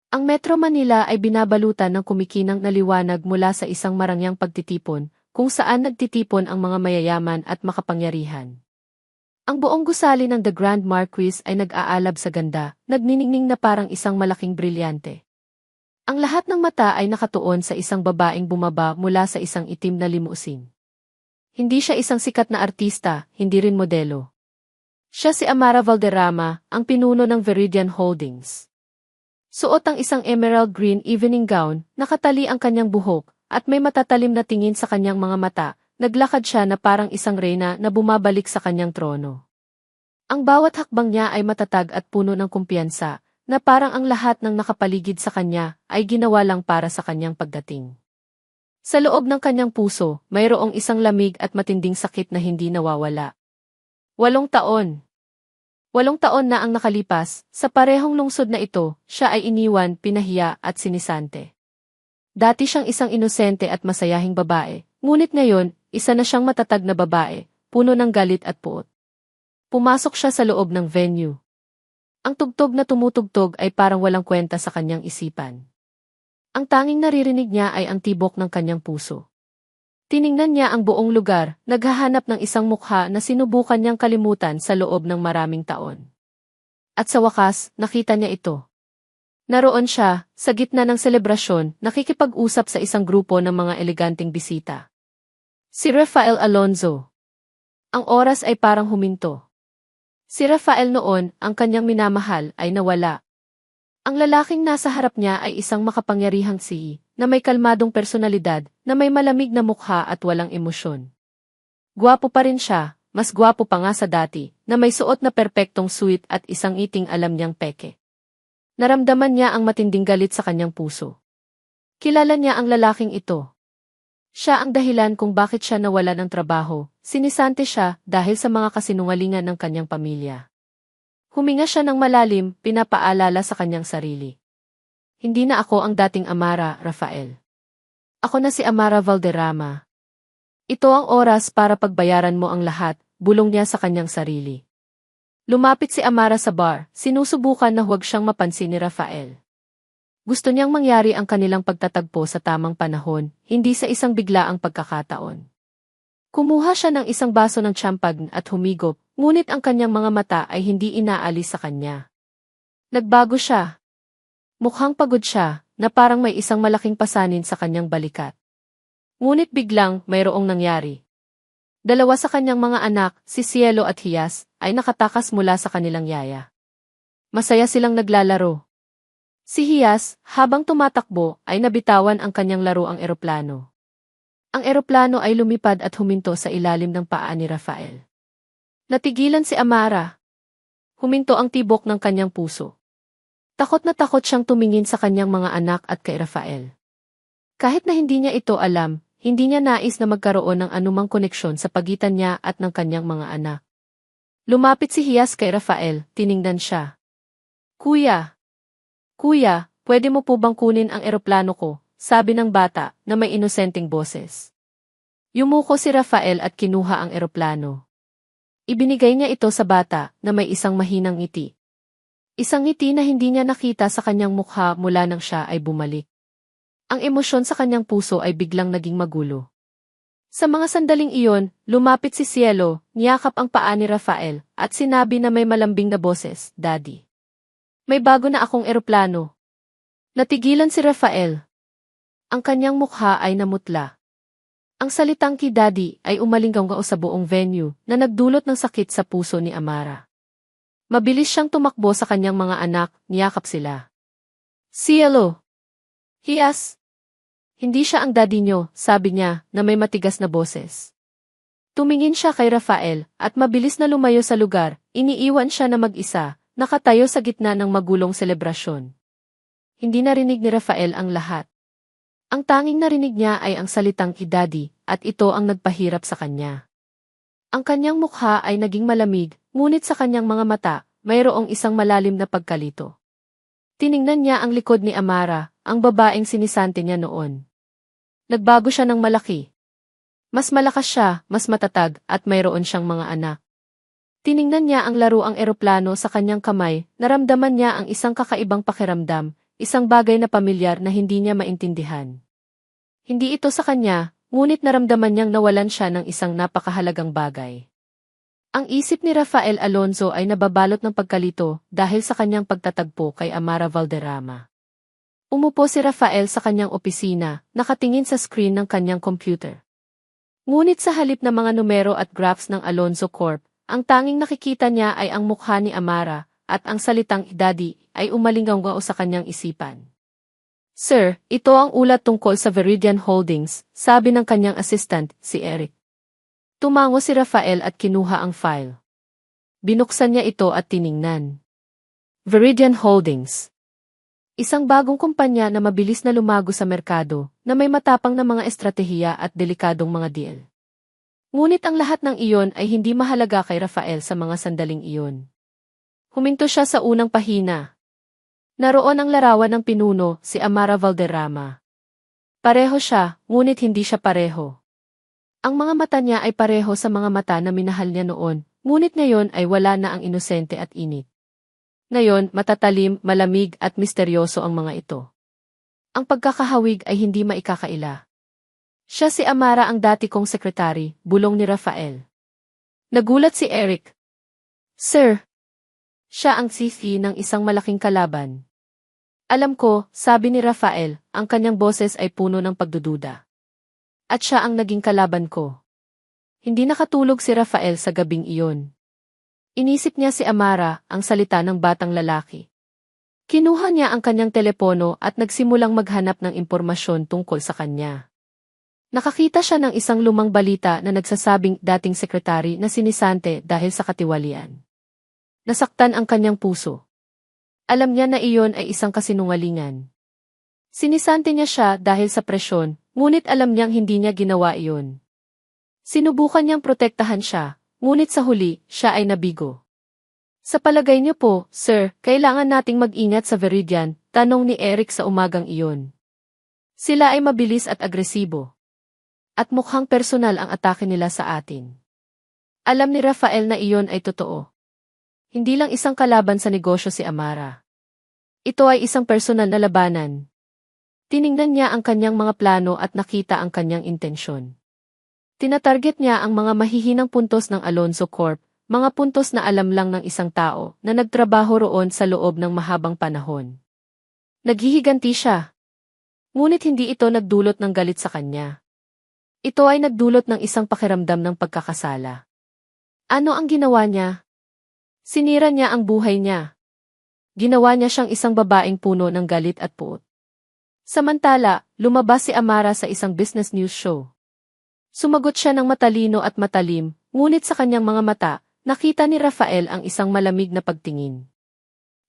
Ang Metro Manila ay binabalutan ng kumikinang na liwanag mula sa isang marangyang pagtitipon, kung saan nagtitipon ang mga mayayaman at makapangyarihan. Ang buong gusali ng The Grand Marquis ay nag-aalab sa ganda, nagniningning na parang isang malaking brilyante. Ang lahat ng mata ay nakatuon sa isang babaeng bumaba mula sa isang itim na limousine. Hindi siya isang sikat na artista, hindi rin modelo. Siya si Amara Valderrama, ang pinuno ng Veridian Holdings. Suot ang isang emerald green evening gown, nakatali ang kanyang buhok, at may matatalim na tingin sa kanyang mga mata. Naglakad siya na parang isang reyna na bumabalik sa kanyang trono. Ang bawat hakbang niya ay matatag at puno ng kumpiyansa, na parang ang lahat ng nakapaligid sa kanya ay ginawa lang para sa kanyang pagdating. Sa loob ng kanyang puso, mayroong isang lamig at matinding sakit na hindi nawawala. 8 taon. 8 taon na ang nakalipas, sa parehong lungsod na ito, siya ay iniwan, pinahiya at sinisante. Dati siyang isang inosente at masayahing babae, ngunit ngayon, isa na siyang matatag na babae, puno ng galit at puot. Pumasok siya sa loob ng venue. Ang tugtog na tumutugtog ay parang walang kwenta sa kanyang isipan. Ang tanging naririnig niya ay ang tibok ng kanyang puso. Tiningnan niya ang buong lugar, naghahanap ng isang mukha na sinubukan niyang kalimutan sa loob ng maraming taon. At sa wakas, nakita niya ito. Naroon siya, sa gitna ng selebrasyon, nakikipag-usap sa isang grupo ng mga eleganteng bisita. Si Rafael Alonzo. Ang oras ay parang huminto. Si Rafael noon, ang kanyang minamahal, ay nawala. Ang lalaking nasa harap niya ay isang makapangyarihang CEO, na may kalmadong personalidad, na may malamig na mukha at walang emosyon. Gwapo pa rin siya, mas gwapo pa nga sa dati, na may suot na perpektong suit at isang iting alam niyang peke. Naramdaman niya ang matinding galit sa kanyang puso. Kilala niya ang lalaking ito. Siya ang dahilan kung bakit siya nawala ng trabaho, sinisante siya dahil sa mga kasinungalingan ng kanyang pamilya. Huminga siya ng malalim, pinapaalala sa kanyang sarili. Hindi na ako ang dating Amara, Rafael. Ako na si Amara Valderrama. Ito ang oras para pagbayaran mo ang lahat, bulong niya sa kanyang sarili. Lumapit si Amara sa bar, sinusubukan na huwag siyang mapansin ni Rafael. Gusto niyang mangyari ang kanilang pagtatagpo sa tamang panahon, hindi sa isang biglaang pagkakataon. Kumuha siya ng isang baso ng champagne at humigop, ngunit ang kanyang mga mata ay hindi inaalis sa kanya. Nagbago siya. Mukhang pagod siya, na parang may isang malaking pasanin sa kanyang balikat. Ngunit biglang, mayroong nangyari. 2 sa kanyang mga anak, si Cielo at Hias, ay nakatakas mula sa kanilang yaya. Masaya silang naglalaro. Si Hias, habang tumatakbo, ay nabitawan ang kanyang laruang eroplano. Ang eroplano ay lumipad at huminto sa ilalim ng paa ni Rafael. Natigilan si Amara. Huminto ang tibok ng kanyang puso. Takot na takot siyang tumingin sa kanyang mga anak at kay Rafael. Kahit na hindi niya ito alam, hindi niya nais na magkaroon ng anumang koneksyon sa pagitan niya at ng kanyang mga anak. Lumapit si Hias kay Rafael, tiningnan siya. Kuya, pwede mo po bang kunin ang eroplano ko? Sabi ng bata na may inosenteng boses. Yumuko si Rafael at kinuha ang eroplano. Ibinigay niya ito sa bata na may isang mahinang ngiti. Isang ngiti na hindi niya nakita sa kanyang mukha mula nang siya ay bumalik. Ang emosyon sa kanyang puso ay biglang naging magulo. Sa mga sandaling iyon, lumapit si Cielo, niyakap ang paa ni Rafael, at sinabi na may malambing na boses, Daddy. May bago na akong eroplano. Natigilan si Rafael. Ang kanyang mukha ay namutla. Ang salitang kay Daddy ay umalinggaw sa buong venue na nagdulot ng sakit sa puso ni Amara. Mabilis siyang tumakbo sa kanyang mga anak, niyakap sila. Cielo! Hias! Hindi siya ang daddy niyo, sabi niya, na may matigas na boses. Tumingin siya kay Rafael, at mabilis na lumayo sa lugar, iniiwan siya na mag-isa, nakatayo sa gitna ng magulong selebrasyon. Hindi narinig ni Rafael ang lahat. Ang tanging narinig niya ay ang salitang Daddy, at ito ang nagpahirap sa kanya. Ang kanyang mukha ay naging malamig, ngunit sa kanyang mga mata, mayroong isang malalim na pagkalito. Tiningnan niya ang likod ni Amara, ang babaeng sinisante niya noon. Nagbago siya ng malaki. Mas malakas siya, mas matatag, at mayroon siyang mga anak. Tiningnan niya ang laruang eroplano sa kanyang kamay, naramdaman niya ang isang kakaibang pakiramdam, isang bagay na pamilyar na hindi niya maintindihan. Hindi ito sa kanya, ngunit naramdaman niyang nawalan siya ng isang napakahalagang bagay. Ang isip ni Rafael Alonzo ay nababalot ng pagkalito dahil sa kanyang pagtatagpo kay Amara Valderrama. Umupo si Rafael sa kanyang opisina, nakatingin sa screen ng kanyang computer. Ngunit sa halip ng mga numero at graphs ng Alonzo Corp, ang tanging nakikita niya ay ang mukha ni Amara, at ang salitang "Daddy" ay umalingaw sa kanyang isipan. "Sir, ito ang ulat tungkol sa Veridian Holdings," sabi ng kanyang assistant, si Eric. Tumango si Rafael at kinuha ang file. Binuksan niya ito at tiningnan. Veridian Holdings. Isang bagong kumpanya na mabilis na lumago sa merkado, na may matapang na mga estratehiya at delikadong mga deal. Ngunit ang lahat ng iyon ay hindi mahalaga kay Rafael sa mga sandaling iyon. Huminto siya sa unang pahina. Naroon ang larawan ng pinuno, si Amara Valderrama. Pareho siya, ngunit hindi siya pareho. Ang mga mata niya ay pareho sa mga mata na minahal niya noon, ngunit ngayon ay wala na ang inosente at init. Ngayon, matatalim, malamig at misteryoso ang mga ito. Ang pagkakahawig ay hindi maikakaila. Siya si Amara, ang dati kong sekretary, bulong ni Rafael. Nagulat si Eric. Sir. Siya ang CC ng isang malaking kalaban. Alam ko, sabi ni Rafael, ang kanyang boses ay puno ng pagdududa. At siya ang naging kalaban ko. Hindi nakatulog si Rafael sa gabing iyon. Inisip niya si Amara, ang salita ng batang lalaki. Kinuha niya ang kanyang telepono at nagsimulang maghanap ng impormasyon tungkol sa kanya. Nakakita siya ng isang lumang balita na nagsasabing dating sekretary na sinisante dahil sa katiwalian. Nasaktan ang kanyang puso. Alam niya na iyon ay isang kasinungalingan. Sinisante niya siya dahil sa presyon, ngunit alam niyang hindi niya ginawa iyon. Sinubukan niyang protektahan siya. Ngunit sa huli, siya ay nabigo. Sa palagay niyo po, sir, kailangan nating mag-ingat sa Veridian, tanong ni Eric sa umagang iyon. Sila ay mabilis at agresibo. At mukhang personal ang atake nila sa atin. Alam ni Rafael na iyon ay totoo. Hindi lang isang kalaban sa negosyo si Amara. Ito ay isang personal na labanan. Tiningnan niya ang kanyang mga plano at nakita ang kanyang intensyon. Tinatarget niya ang mga mahihinang puntos ng Alonzo Corp, mga puntos na alam lang ng isang tao na nagtrabaho roon sa loob ng mahabang panahon. Naghihiganti siya. Ngunit hindi ito nagdulot ng galit sa kanya. Ito ay nagdulot ng isang pakiramdam ng pagkakasala. Ano ang ginawa niya? Sinira niya ang buhay niya. Ginawa niya siyang isang babaeng puno ng galit at puot. Samantala, lumabas si Amara sa isang business news show. Sumagot siya ng matalino at matalim, ngunit sa kanyang mga mata, nakita ni Rafael ang isang malamig na pagtingin.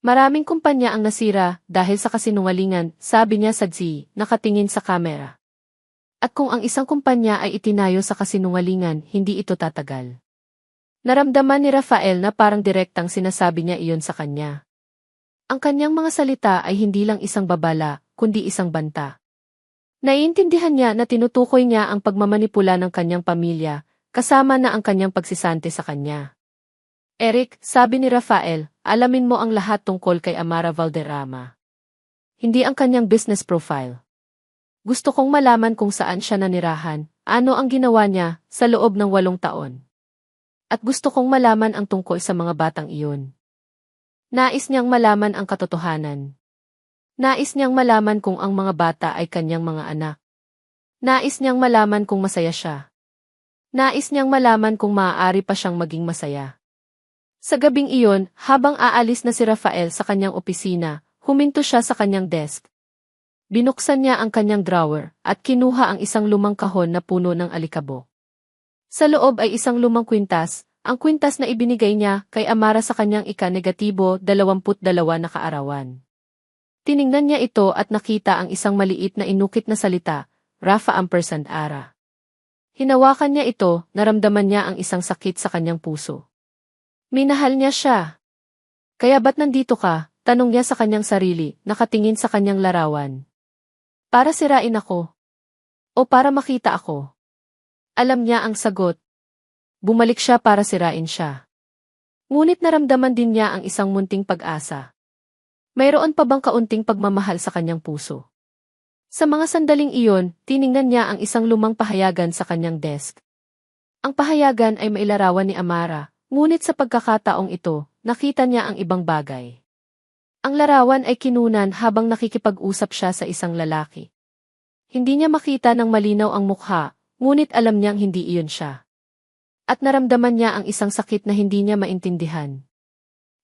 Maraming kumpanya ang nasira dahil sa kasinungalingan, sabi niya sa Z, nakatingin sa kamera. At kung ang isang kumpanya ay itinayo sa kasinungalingan, hindi ito tatagal. Naramdaman ni Rafael na parang direktang sinasabi niya iyon sa kanya. Ang kanyang mga salita ay hindi lang isang babala, kundi isang banta. Naiintindihan niya na tinutukoy niya ang pagmamanipula ng kanyang pamilya, kasama na ang kanyang pagsisante sa kanya. Eric, sabi ni Rafael, alamin mo ang lahat tungkol kay Amara Valderrama. Hindi ang kanyang business profile. Gusto kong malaman kung saan siya nanirahan, ano ang ginawa niya sa loob ng 8 taon. At gusto kong malaman ang tungkol sa mga batang iyon. Nais niyang malaman ang katotohanan. Nais niyang malaman kung ang mga bata ay kanyang mga anak. Nais niyang malaman kung masaya siya. Nais niyang malaman kung maaari pa siyang maging masaya. Sa gabing iyon, habang aalis na si Rafael sa kanyang opisina, huminto siya sa kanyang desk. Binuksan niya ang kanyang drawer at kinuha ang isang lumang kahon na puno ng alikabok. Sa loob ay isang lumang kwintas, ang kwintas na ibinigay niya kay Amara sa kanyang ika-22 na kaarawan. Tiningnan niya ito at nakita ang isang maliit na inukit na salita, Rafa _Ara. Hinawakan niya ito, naramdaman niya ang isang sakit sa kanyang puso. Minahal niya siya. Kaya ba't nandito ka? Tanong niya sa kanyang sarili, nakatingin sa kanyang larawan. Para sirain ako? O para makita ako? Alam niya ang sagot. Bumalik siya para sirain siya. Ngunit naramdaman din niya ang isang munting pag-asa. Mayroon pa bang kaunting pagmamahal sa kanyang puso? Sa mga sandaling iyon, tiningnan niya ang isang lumang pahayagan sa kanyang desk. Ang pahayagan ay mailarawan ni Amara, ngunit sa pagkakataong ito, nakita niya ang ibang bagay. Ang larawan ay kinunan habang nakikipag-usap siya sa isang lalaki. Hindi niya makita ng malinaw ang mukha, ngunit alam niyang hindi iyon siya. At naramdaman niya ang isang sakit na hindi niya maintindihan.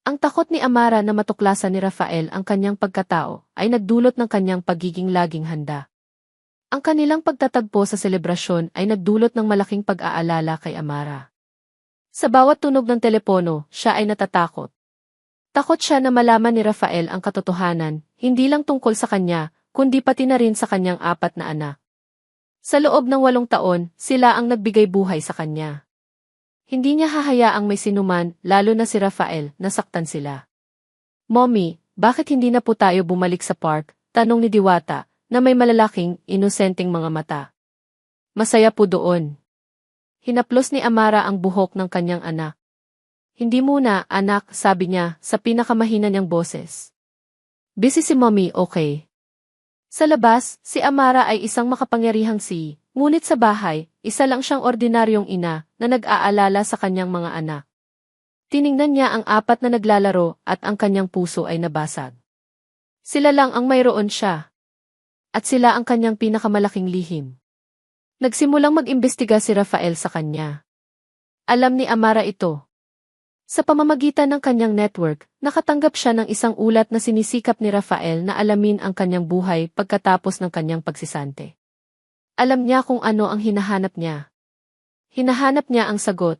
Ang takot ni Amara na matuklasan ni Rafael ang kanyang pagkatao ay nagdulot ng kanyang pagiging laging handa. Ang kanilang pagtatagpo sa selebrasyon ay nagdulot ng malaking pag-aalala kay Amara. Sa bawat tunog ng telepono, siya ay natatakot. Takot siya na malaman ni Rafael ang katotohanan, hindi lang tungkol sa kanya, kundi pati na rin sa kanyang 4 na anak. Sa loob ng 8 taon, sila ang nagbigay buhay sa kanya. Hindi niya hahayaang may sinuman, lalo na si Rafael, nasaktan sila. "Mommy, bakit hindi na po tayo bumalik sa park?" tanong ni Diwata, na may malalaking, inosenteng mga mata. "Masaya po doon." Hinaplos ni Amara ang buhok ng kanyang anak. "Hindi muna, anak," sabi niya, sa pinakamahina niyang boses. "Busy si mommy, okay?" Sa labas, si Amara ay isang makapangyarihang ngunit sa bahay, isa lang siyang ordinaryong ina na nag-aalala sa kanyang mga anak. Tiningnan niya ang 4 na naglalaro at ang kanyang puso ay nabasag. Sila lang ang mayroon siya. At sila ang kanyang pinakamalaking lihim. Nagsimulang mag-imbestiga si Rafael sa kanya. Alam ni Amara ito. Sa pamamagitan ng kanyang network, nakatanggap siya ng isang ulat na sinisikap ni Rafael na alamin ang kanyang buhay pagkatapos ng kanyang pagsisante. Alam niya kung ano ang hinahanap niya. Hinahanap niya ang sagot.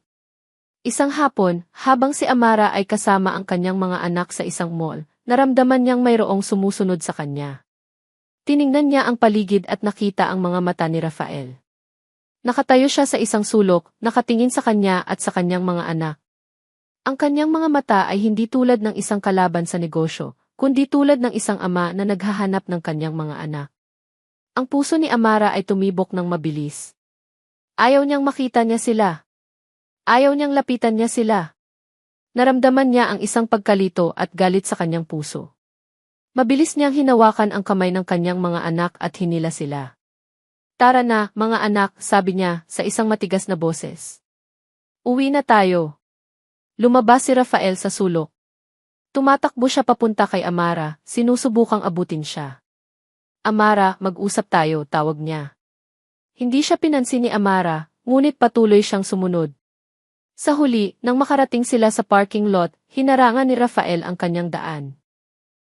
Isang hapon, habang si Amara ay kasama ang kanyang mga anak sa isang mall, naramdaman niyang mayroong sumusunod sa kanya. Tiningnan niya ang paligid at nakita ang mga mata ni Rafael. Nakatayo siya sa isang sulok, nakatingin sa kanya at sa kanyang mga anak. Ang kanyang mga mata ay hindi tulad ng isang kalaban sa negosyo, kundi tulad ng isang ama na naghahanap ng kanyang mga anak. Ang puso ni Amara ay tumibok ng mabilis. Ayaw niyang makita niya sila. Ayaw niyang lapitan niya sila. Naramdaman niya ang isang pagkalito at galit sa kanyang puso. Mabilis niyang hinawakan ang kamay ng kanyang mga anak at hinila sila. "Tara na, mga anak," sabi niya sa isang matigas na boses. "Uwi na tayo." Lumabas si Rafael sa sulok. Tumatakbo siya papunta kay Amara, sinusubukang abutin siya. "Amara, mag-usap tayo," tawag niya. Hindi siya pinansin ni Amara, ngunit patuloy siyang sumunod. Sa huli, nang makarating sila sa parking lot, hinarangan ni Rafael ang kanyang daan.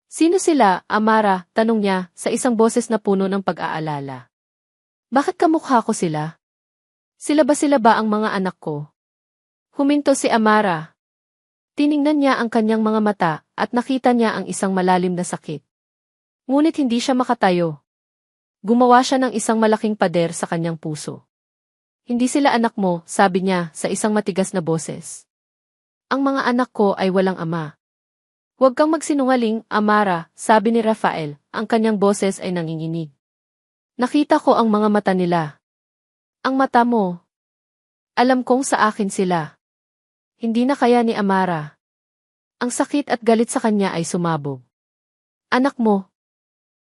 "Sino sila, Amara?" tanong niya, sa isang boses na puno ng pag-aalala. "Bakit kamukha ko sila? Sila ba ang mga anak ko?" Huminto si Amara. Tiningnan niya ang kanyang mga mata, at nakita niya ang isang malalim na sakit. Ngunit hindi siya makatayo. Gumawa siya ng isang malaking pader sa kanyang puso. "Hindi sila anak mo," sabi niya sa isang matigas na boses. "Ang mga anak ko ay walang ama." "Huwag kang magsinungaling, Amara," sabi ni Rafael, ang kanyang boses ay nanginginig. "Nakita ko ang mga mata nila. Ang mata mo. Alam kong sa akin sila." Hindi na kaya ni Amara. Ang sakit at galit sa kanya ay sumabog. "Anak mo?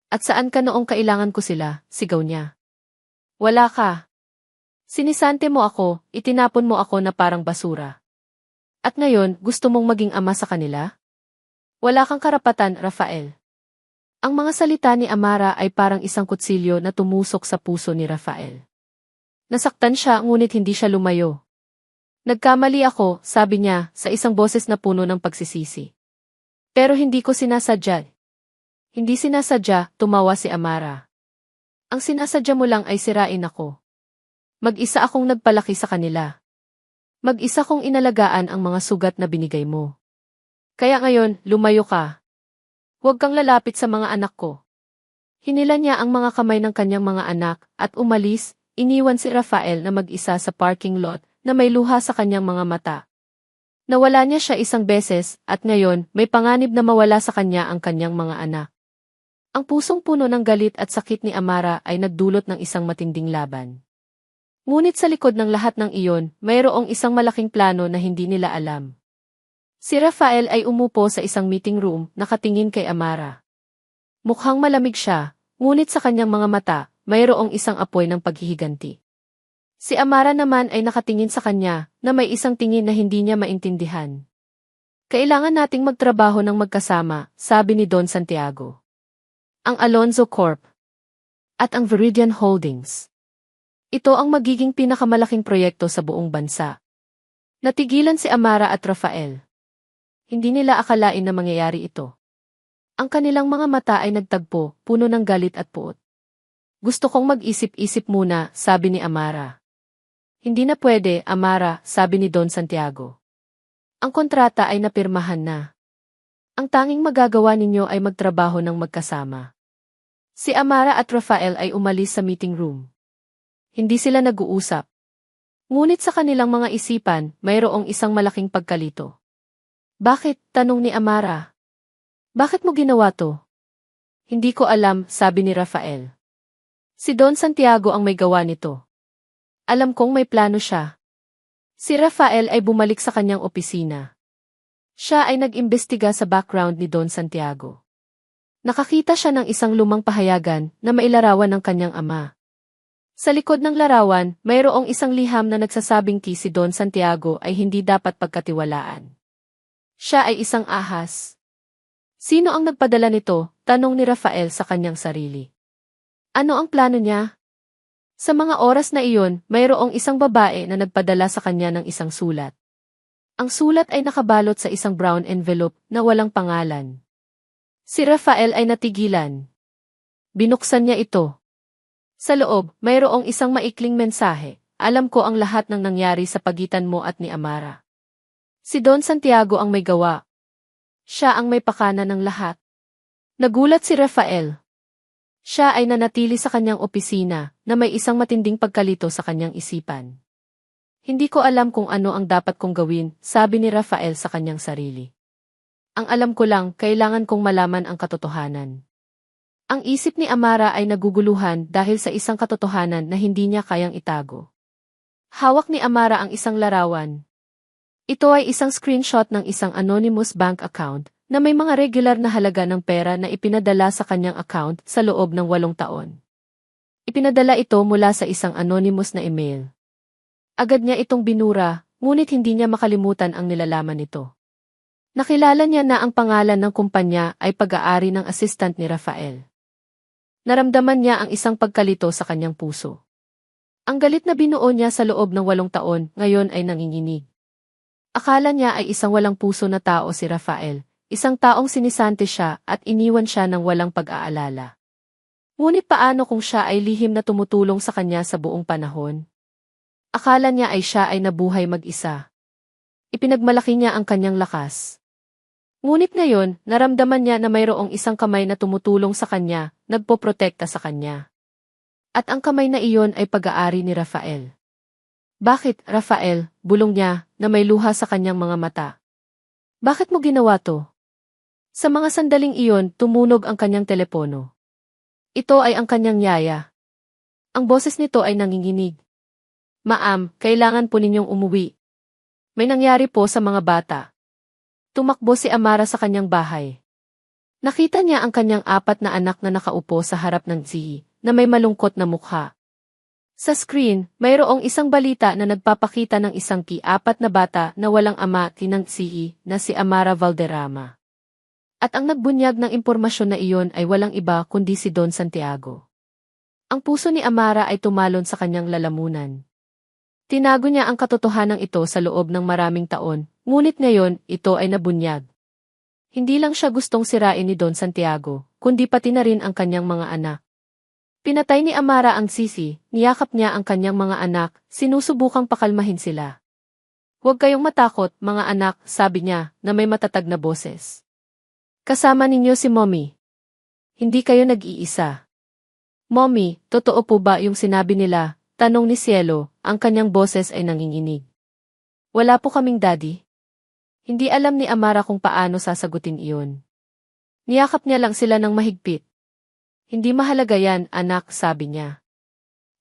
At saan ka noong kailangan ko sila?" sigaw niya. "Wala ka. Sinisante mo ako, itinapon mo ako na parang basura. At ngayon, gusto mong maging ama sa kanila? Wala kang karapatan, Rafael." Ang mga salita ni Amara ay parang isang kutsilyo na tumusok sa puso ni Rafael. Nasaktan siya ngunit hindi siya lumayo. "Nagkamali ako," sabi niya sa isang boses na puno ng pagsisisi. "Pero hindi ko sinasadya." "Hindi sinasadya," tumawa si Amara. "Ang sinasadya mo lang ay sirain ako. Mag-isa akong nagpalaki sa kanila. Mag-isa kong inalagaan ang mga sugat na binigay mo. Kaya ngayon, lumayo ka. Huwag kang lalapit sa mga anak ko." Hinila niya ang mga kamay ng kanyang mga anak at umalis, iniwan si Rafael na mag-isa sa parking lot na may luha sa kanyang mga mata. Nawala niya siya isang beses at ngayon may panganib na mawala sa kanya ang kanyang mga anak. Ang pusong puno ng galit at sakit ni Amara ay nagdulot ng isang matinding laban. Ngunit sa likod ng lahat ng iyon, mayroong isang malaking plano na hindi nila alam. Si Rafael ay umupo sa isang meeting room, nakatingin kay Amara. Mukhang malamig siya, ngunit sa kanyang mga mata, mayroong isang apoy ng paghihiganti. Si Amara naman ay nakatingin sa kanya, na may isang tingin na hindi niya maintindihan. Kailangan nating magtrabaho ng magkasama, sabi ni Don Santiago. Ang Alonzo Corp. At ang Viridian Holdings. Ito ang magiging pinakamalaking proyekto sa buong bansa. Natigilan si Amara at Rafael. Hindi nila akalain na mangyayari ito. Ang kanilang mga mata ay nagtagpo, puno ng galit at puot. Gusto kong mag-isip-isip muna, sabi ni Amara. Hindi na pwede, Amara, sabi ni Don Santiago. Ang kontrata ay napirmahan na. Ang tanging magagawa ninyo ay magtrabaho ng magkasama. Si Amara at Rafael ay umalis sa meeting room. Hindi sila nag-uusap. Ngunit sa kanilang mga isipan, mayroong isang malaking pagkalito. Bakit? Tanong ni Amara. Bakit mo ginawa to? Hindi ko alam, sabi ni Rafael. Si Don Santiago ang may gawa nito. Alam kong may plano siya. Si Rafael ay bumalik sa kanyang opisina. Siya ay nag-imbestiga sa background ni Don Santiago. Nakakita siya ng isang lumang pahayagan na mailarawan ng kanyang ama. Sa likod ng larawan, mayroong isang liham na nagsasabing si Don Santiago ay hindi dapat pagkatiwalaan. Siya ay isang ahas. Sino ang nagpadala nito? Tanong ni Rafael sa kanyang sarili. Ano ang plano niya? Sa mga oras na iyon, mayroong isang babae na nagpadala sa kanya ng isang sulat. Ang sulat ay nakabalot sa isang brown envelope na walang pangalan. Si Rafael ay natigilan. Binuksan niya ito. Sa loob, mayroong isang maikling mensahe. Alam ko ang lahat ng nangyari sa pagitan mo at ni Amara. Si Don Santiago ang may gawa. Siya ang may pakana ng lahat. Nagulat si Rafael. Siya ay nanatili sa kanyang opisina na may isang matinding pagkalito sa kanyang isipan. Hindi ko alam kung ano ang dapat kong gawin, sabi ni Rafael sa kanyang sarili. Ang alam ko lang, kailangan kong malaman ang katotohanan. Ang isip ni Amara ay naguguluhan dahil sa isang katotohanan na hindi niya kayang itago. Hawak ni Amara ang isang larawan. Ito ay isang screenshot ng isang anonymous bank account na may mga regular na halaga ng pera na ipinadala sa kanyang account sa loob ng 8 taon. Ipinadala ito mula sa isang anonymous na email. Agad niya itong binura, ngunit hindi niya makalimutan ang nilalaman nito. Nakilala niya na ang pangalan ng kumpanya ay pag-aari ng assistant ni Rafael. Naramdaman niya ang isang pagkalito sa kanyang puso. Ang galit na binuo niya sa loob ng 8 taon, ngayon ay nanginginig. Akala niya ay isang walang puso na tao si Rafael, isang taong sinisante siya at iniwan siya ng walang pag-aalala. Ngunit paano kung siya ay lihim na tumutulong sa kanya sa buong panahon? Akala niya ay siya ay nabuhay mag-isa. Ipinagmalaki niya ang kanyang lakas. Ngunit ngayon, naramdaman niya na mayroong isang kamay na tumutulong sa kanya, nagpoprotekta sa kanya. At ang kamay na iyon ay pag-aari ni Rafael. Bakit, Rafael, bulong niya, na may luha sa kanyang mga mata. Bakit mo ginawa to? Sa mga sandaling iyon, tumunog ang kanyang telepono. Ito ay ang kanyang yaya. Ang boses nito ay nanginginig. Ma'am, kailangan po ninyong umuwi. May nangyari po sa mga bata. Tumakbo si Amara sa kanyang bahay. Nakita niya ang kanyang 4 na anak na nakaupo sa harap ng TV, na may malungkot na mukha. Sa screen, mayroong isang balita na nagpapakita ng isang 4 na bata na walang ama ng CEO na si Amara Valderrama. At ang nagbunyag ng impormasyon na iyon ay walang iba kundi si Don Santiago. Ang puso ni Amara ay tumalon sa kanyang lalamunan. Tinago niya ang katotohanan ito sa loob ng maraming taon, ngunit ngayon, ito ay nabunyag. Hindi lang siya gustong sirain ni Don Santiago, kundi pati na rin ang kanyang mga anak. Pinatay ni Amara ang sisi, niyakap niya ang kanyang mga anak, sinusubukang pakalmahin sila. Huwag kayong matakot, mga anak, sabi niya, na may matatag na boses. Kasama ninyo si Mommy. Hindi kayo nag-iisa. Mommy, totoo po ba yung sinabi nila? Tanong ni Cielo, ang kanyang boses ay nanginginig. Wala po kaming daddy. Hindi alam ni Amara kung paano sasagutin iyon. Niyakap niya lang sila ng mahigpit. Hindi mahalaga yan, anak, sabi niya.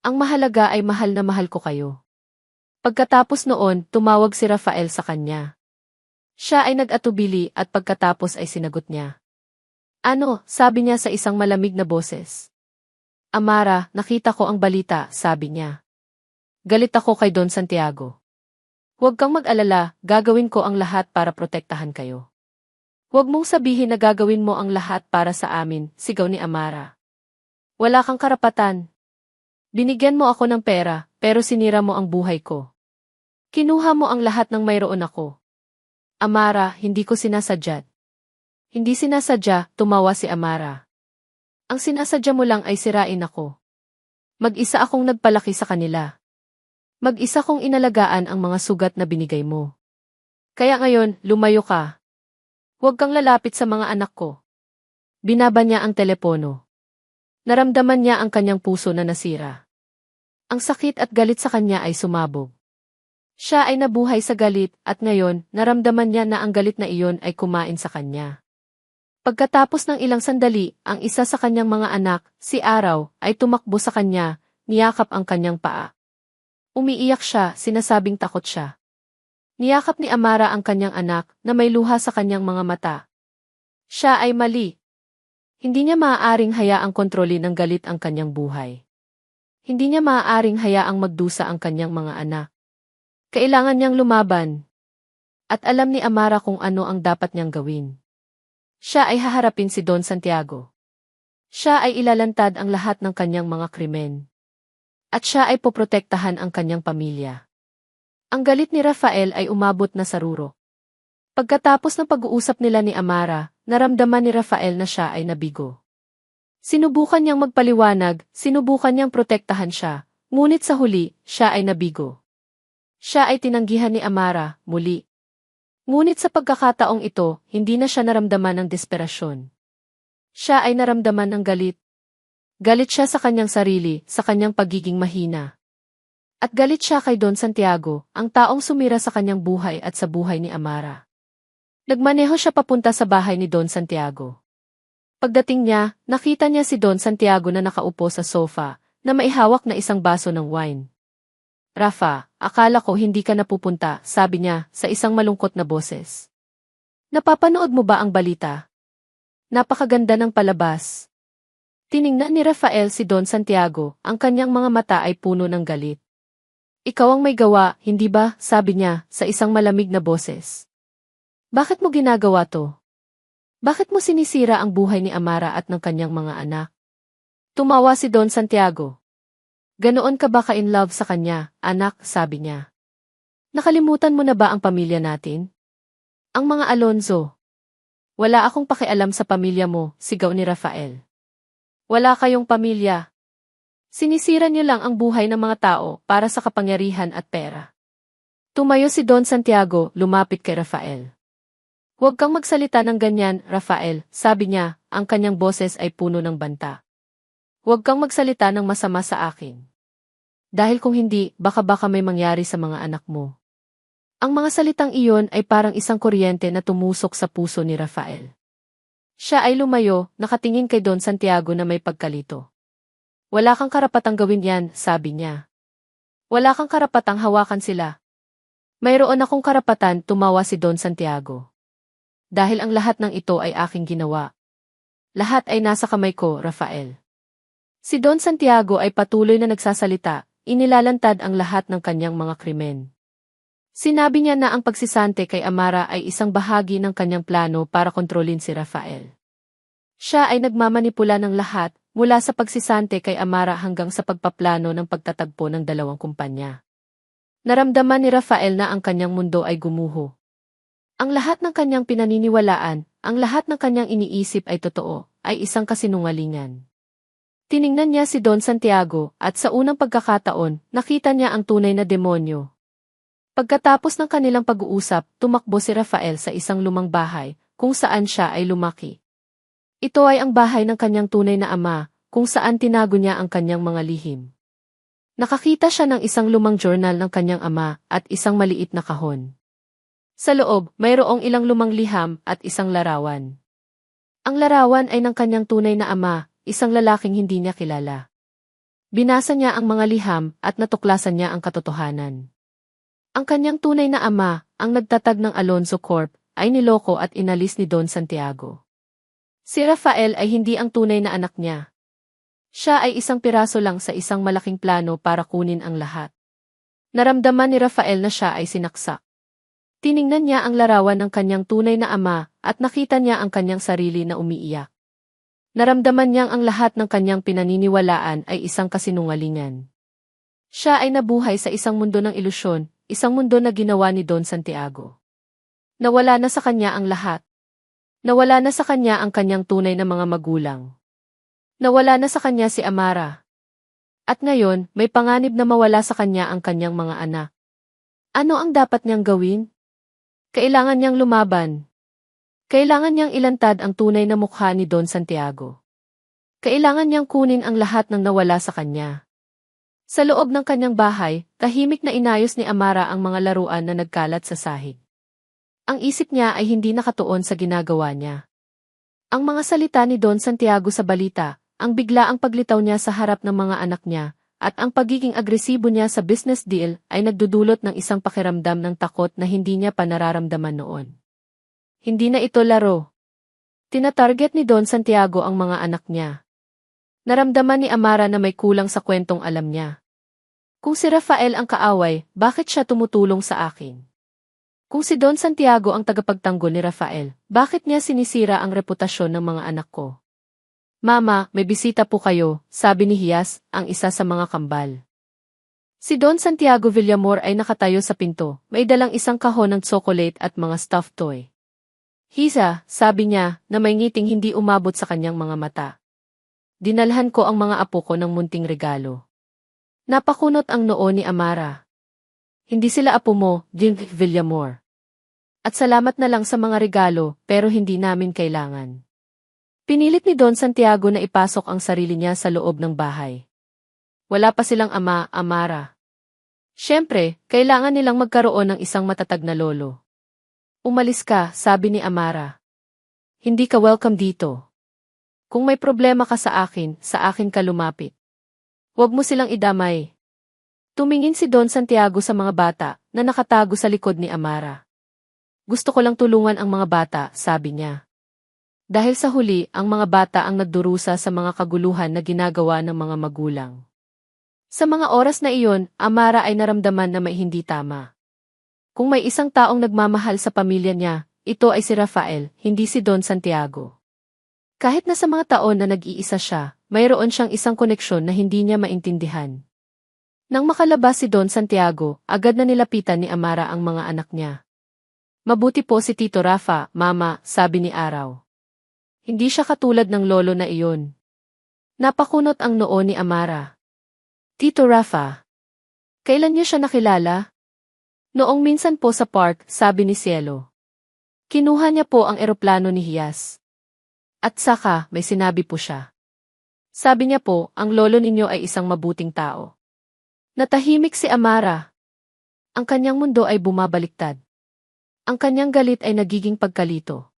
Ang mahalaga ay mahal na mahal ko kayo. Pagkatapos noon, tumawag si Rafael sa kanya. Siya ay nag-atubili at pagkatapos ay sinagot niya. Ano, sabi niya sa isang malamig na boses. Amara, nakita ko ang balita, sabi niya. Galit ako kay Don Santiago. Huwag kang mag-alala, gagawin ko ang lahat para protektahan kayo. Huwag mong sabihin na gagawin mo ang lahat para sa amin, sigaw ni Amara. Wala kang karapatan. Binigyan mo ako ng pera, pero sinira mo ang buhay ko. Kinuha mo ang lahat ng mayroon ako. Amara, hindi ko sinasadya. Hindi sinasadya, tumawa si Amara. Ang sinasadya mo lang ay sirain ako. Mag-isa akong nagpalaki sa kanila. Mag-isa kong inalagaan ang mga sugat na binigay mo. Kaya ngayon, lumayo ka. Huwag kang lalapit sa mga anak ko. Binaba niya ang telepono. Naramdaman niya ang kanyang puso na nasira. Ang sakit at galit sa kanya ay sumabog. Siya ay nabuhay sa galit at ngayon, naramdaman niya na ang galit na iyon ay kumain sa kanya. Pagkatapos ng ilang sandali, ang isa sa kanyang mga anak, si Araw, ay tumakbo sa kanya, niyakap ang kanyang paa. Umiiyak siya, sinasabing takot siya. Niyakap ni Amara ang kanyang anak na may luha sa kanyang mga mata. Siya ay mali. Hindi niya maaaring hayaang kontrolin ng galit ang kanyang buhay. Hindi niya maaaring hayaang magdusa ang kanyang mga anak. Kailangan niyang lumaban. At alam ni Amara kung ano ang dapat niyang gawin. Siya ay haharapin si Don Santiago. Siya ay ilalantad ang lahat ng kanyang mga krimen. At siya ay poprotektahan ang kanyang pamilya. Ang galit ni Rafael ay umabot na sa ruro. Pagkatapos ng pag-uusap nila ni Amara, naramdaman ni Rafael na siya ay nabigo. Sinubukan niyang magpaliwanag, sinubukan niyang protektahan siya, ngunit sa huli, siya ay nabigo. Siya ay tinanggihan ni Amara, muli. Ngunit sa pagkakataong ito, hindi na siya naramdaman ng desperasyon. Siya ay naramdaman ng galit. Galit siya sa kanyang sarili, sa kanyang pagiging mahina. At galit siya kay Don Santiago, ang taong sumira sa kanyang buhay at sa buhay ni Amara. Nagmaneho siya papunta sa bahay ni Don Santiago. Pagdating niya, nakita niya si Don Santiago na nakaupo sa sofa, na maihawak na isang baso ng wine. Rafa, akala ko hindi ka napupunta, sabi niya sa isang malungkot na boses. Napapanood mo ba ang balita? Napakaganda ng palabas. Tiningnan ni Rafael si Don Santiago, ang kanyang mga mata ay puno ng galit. Ikaw ang may gawa, hindi ba? Sabi niya sa isang malamig na boses. Bakit mo ginagawa to? Bakit mo sinisira ang buhay ni Amara at ng kanyang mga anak? Tumawa si Don Santiago. Ganoon ka ba ka in love sa kanya, anak, sabi niya. Nakalimutan mo na ba ang pamilya natin? Ang mga Alonzo. Wala akong pakialam sa pamilya mo, sigaw ni Rafael. Wala kayong pamilya. Sinisira niyo lang ang buhay ng mga tao para sa kapangyarihan at pera. Tumayo si Don Santiago, lumapit kay Rafael. Huwag kang magsalita ng ganyan, Rafael, sabi niya, ang kanyang boses ay puno ng banta. Huwag kang magsalita ng masama sa akin. Dahil kung hindi, baka may mangyari sa mga anak mo. Ang mga salitang iyon ay parang isang kuryente na tumusok sa puso ni Rafael. Siya ay lumayo, nakatingin kay Don Santiago na may pagkalito. Wala kang karapatang gawin yan, sabi niya. Wala kang karapatang hawakan sila. Mayroon akong karapatan, tumawa si Don Santiago. Dahil ang lahat ng ito ay aking ginawa. Lahat ay nasa kamay ko, Rafael. Si Don Santiago ay patuloy na nagsasalita, inilalantad ang lahat ng kanyang mga krimen. Sinabi niya na ang pagsisante kay Amara ay isang bahagi ng kanyang plano para kontrolin si Rafael. Siya ay nagmamanipula ng lahat, mula sa pagsisante kay Amara hanggang sa pagpaplano ng pagtatagpo ng dalawang kumpanya. Naramdaman ni Rafael na ang kanyang mundo ay gumuho. Ang lahat ng kanyang pinaniniwalaan, ang lahat ng kanyang iniisip ay totoo, ay isang kasinungalingan. Tiningnan niya si Don Santiago at sa unang pagkakataon, nakita niya ang tunay na demonyo. Pagkatapos ng kanilang pag-uusap, tumakbo si Rafael sa isang lumang bahay, kung saan siya ay lumaki. Ito ay ang bahay ng kanyang tunay na ama, kung saan tinago niya ang kanyang mga lihim. Nakakita siya ng isang lumang journal ng kanyang ama at isang maliit na kahon. Sa loob, mayroong ilang lumang liham at isang larawan. Ang larawan ay ng kanyang tunay na ama, isang lalaking hindi niya kilala. Binasa niya ang mga liham at natuklasan niya ang katotohanan. Ang kanyang tunay na ama, ang nagtatag ng Alonzo Corp, ay niloko at inalis ni Don Santiago. Si Rafael ay hindi ang tunay na anak niya. Siya ay isang piraso lang sa isang malaking plano para kunin ang lahat. Naramdaman ni Rafael na siya ay sinaksak. Tiningnan niya ang larawan ng kanyang tunay na ama at nakita niya ang kanyang sarili na umiiyak. Naramdaman niyang ang lahat ng kanyang pinaniniwalaan ay isang kasinungalingan. Siya ay nabuhay sa isang mundo ng ilusyon, isang mundo na ginawa ni Don Santiago. Nawala na sa kanya ang lahat. Nawala na sa kanya ang kanyang tunay na mga magulang. Nawala na sa kanya si Amara. At ngayon, may panganib na mawala sa kanya ang kanyang mga anak. Ano ang dapat niyang gawin? Kailangan niyang lumaban. Kailangan niyang ilantad ang tunay na mukha ni Don Santiago. Kailangan niyang kunin ang lahat ng nawala sa kanya. Sa loob ng kanyang bahay, tahimik na inayos ni Amara ang mga laruan na nagkalat sa sahig. Ang isip niya ay hindi nakatuon sa ginagawa niya. Ang mga salita ni Don Santiago sa balita, ang biglaang paglitaw niya sa harap ng mga anak niya, at ang pagiging agresibo niya sa business deal ay nagdudulot ng isang pakiramdam ng takot na hindi niya pa nararamdaman noon. Hindi na ito laro. Tinatarget ni Don Santiago ang mga anak niya. Naramdaman ni Amara na may kulang sa kwentong alam niya. Kung si Rafael ang kaaway, bakit siya tumutulong sa akin? Kung si Don Santiago ang tagapagtanggol ni Rafael, bakit niya sinisira ang reputasyon ng mga anak ko? Mama, may bisita po kayo, sabi ni Hias, ang isa sa mga kambal. Si Don Santiago Villamor ay nakatayo sa pinto, may dalang isang kahon ng tsokolate at mga stuffed toy. Hisa, sabi niya, na may ngiting hindi umabot sa kanyang mga mata. Dinalhan ko ang mga apo ko ng munting regalo. Napakunot ang noo ni Amara. Hindi sila apo mo, Jim Villamor. At salamat na lang sa mga regalo, pero hindi namin kailangan. Pinilit ni Don Santiago na ipasok ang sarili niya sa loob ng bahay. Wala pa silang ama, Amara. Siyempre, kailangan nilang magkaroon ng isang matatag na lolo. Umalis ka, sabi ni Amara. Hindi ka welcome dito. Kung may problema ka sa akin ka lumapit. Huwag mo silang idamay. Tumingin si Don Santiago sa mga bata na nakatago sa likod ni Amara. Gusto ko lang tulungan ang mga bata, sabi niya. Dahil sa huli, ang mga bata ang nagdurusa sa mga kaguluhan na ginagawa ng mga magulang. Sa mga oras na iyon, Amara ay naramdaman na may hindi tama. Kung may isang taong nagmamahal sa pamilya niya, ito ay si Rafael, hindi si Don Santiago. Kahit na sa mga taon na nag-iisa siya, mayroon siyang isang koneksyon na hindi niya maintindihan. Nang makalabas si Don Santiago, agad na nilapitan ni Amara ang mga anak niya. Mabuti po si Tito Rafa, Mama, sabi ni Araw. Hindi siya katulad ng lolo na iyon. Napakunot ang noo ni Amara. Tito Rafa. Kailan niyo siya nakilala? Noong minsan po sa park, sabi ni Cielo. Kinuha niya po ang eroplano ni Hias. At saka, may sinabi po siya. Sabi niya po, ang lolo ninyo ay isang mabuting tao. Natahimik si Amara. Ang kanyang mundo ay bumabaliktad. Ang kanyang galit ay nagiging pagkalito.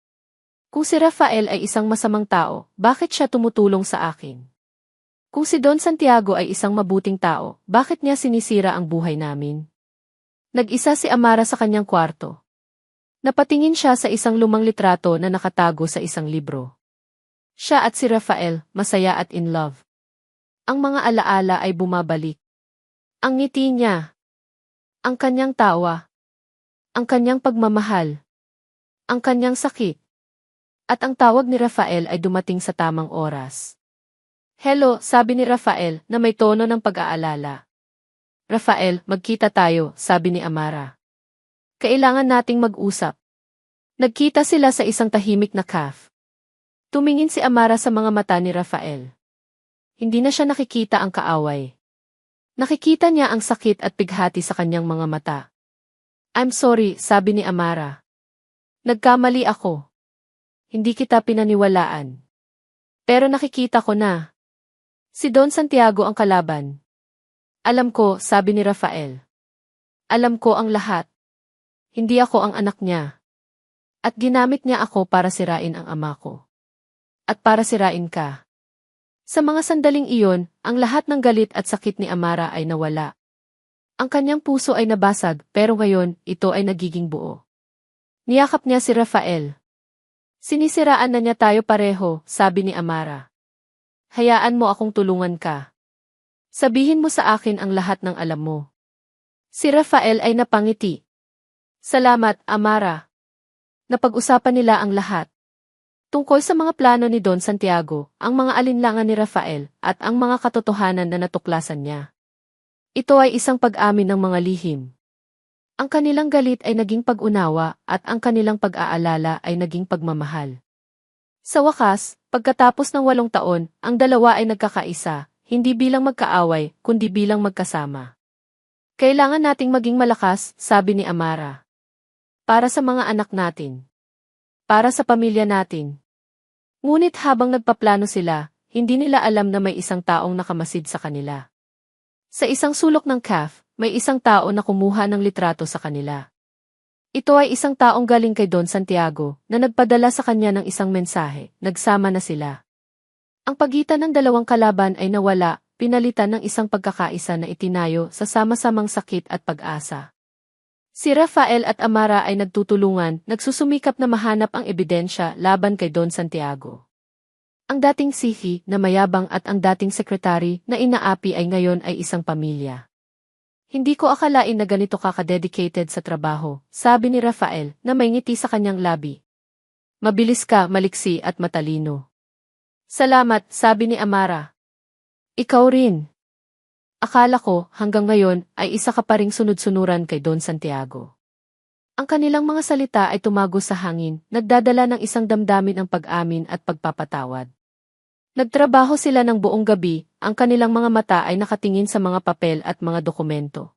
Kung si Rafael ay isang masamang tao, bakit siya tumutulong sa akin? Kung si Don Santiago ay isang mabuting tao, bakit niya sinisira ang buhay namin? Nag-isa si Amara sa kanyang kwarto. Napatingin siya sa isang lumang litrato na nakatago sa isang libro. Siya at si Rafael, masaya at in love. Ang mga alaala ay bumabalik. Ang ngiti niya. Ang kanyang tawa. Ang kanyang pagmamahal. Ang kanyang sakit. At ang tawag ni Rafael ay dumating sa tamang oras. Hello, sabi ni Rafael na may tono ng pag-aalala. Rafael, magkita tayo, sabi ni Amara. Kailangan nating mag-usap. Nagkita sila sa isang tahimik na cafe. Tumingin si Amara sa mga mata ni Rafael. Hindi na siya nakikita ang kaaway. Nakikita niya ang sakit at bighati sa kanyang mga mata. I'm sorry, sabi ni Amara. Nagkamali ako. Hindi kita pinaniwalaan. Pero nakikita ko na. Si Don Santiago ang kalaban. Alam ko, sabi ni Rafael. Alam ko ang lahat. Hindi ako ang anak niya. At ginamit niya ako para sirain ang ama ko. At para sirain ka. Sa mga sandaling iyon, ang lahat ng galit at sakit ni Amara ay nawala. Ang kanyang puso ay nabasag, pero ngayon, ito ay nagiging buo. Niyakap niya si Rafael. Sinisiraan na niya tayo pareho, sabi ni Amara. Hayaan mo akong tulungan ka. Sabihin mo sa akin ang lahat ng alam mo. Si Rafael ay napangiti. Salamat, Amara. Napag-usapan nila ang lahat. Tungkol sa mga plano ni Don Santiago, ang mga alinlangan ni Rafael, at ang mga katotohanan na natuklasan niya. Ito ay isang pag-amin ng mga lihim. Ang kanilang galit ay naging pag-unawa at ang kanilang pag-aalala ay naging pagmamahal. Sa wakas, pagkatapos ng 8 taon, ang dalawa ay nagkakaisa, hindi bilang magkaaway, kundi bilang magkasama. Kailangan nating maging malakas, sabi ni Amara. Para sa mga anak natin. Para sa pamilya natin. Ngunit habang nagpaplano sila, hindi nila alam na may isang taong nakamasid sa kanila. Sa isang sulok ng CAF, may isang tao na kumuha ng litrato sa kanila. Ito ay isang taong galing kay Don Santiago na nagpadala sa kanya ng isang mensahe, nagsama na sila. Ang pagitan ng dalawang kalaban ay nawala, pinalitan ng isang pagkakaisa na itinayo sa sama-samang sakit at pag-asa. Si Rafael at Amara ay nagtutulungan, nagsusumikap na mahanap ang ebidensya laban kay Don Santiago. Ang dating sihi na mayabang at ang dating sekretary na inaapi ay ngayon ay isang pamilya. Hindi ko akalain na ganito ka-dedicated sa trabaho, sabi ni Rafael na may ngiti sa kanyang labi. Mabilis ka, maliksi at matalino. Salamat, sabi ni Amara. Ikaw rin. Akala ko, hanggang ngayon, ay isa ka pa ring sunod-sunuran kay Don Santiago. Ang kanilang mga salita ay tumago sa hangin, nagdadala ng isang damdamin ng pag-amin at pagpapatawad. Nagtrabaho sila ng buong gabi, ang kanilang mga mata ay nakatingin sa mga papel at mga dokumento.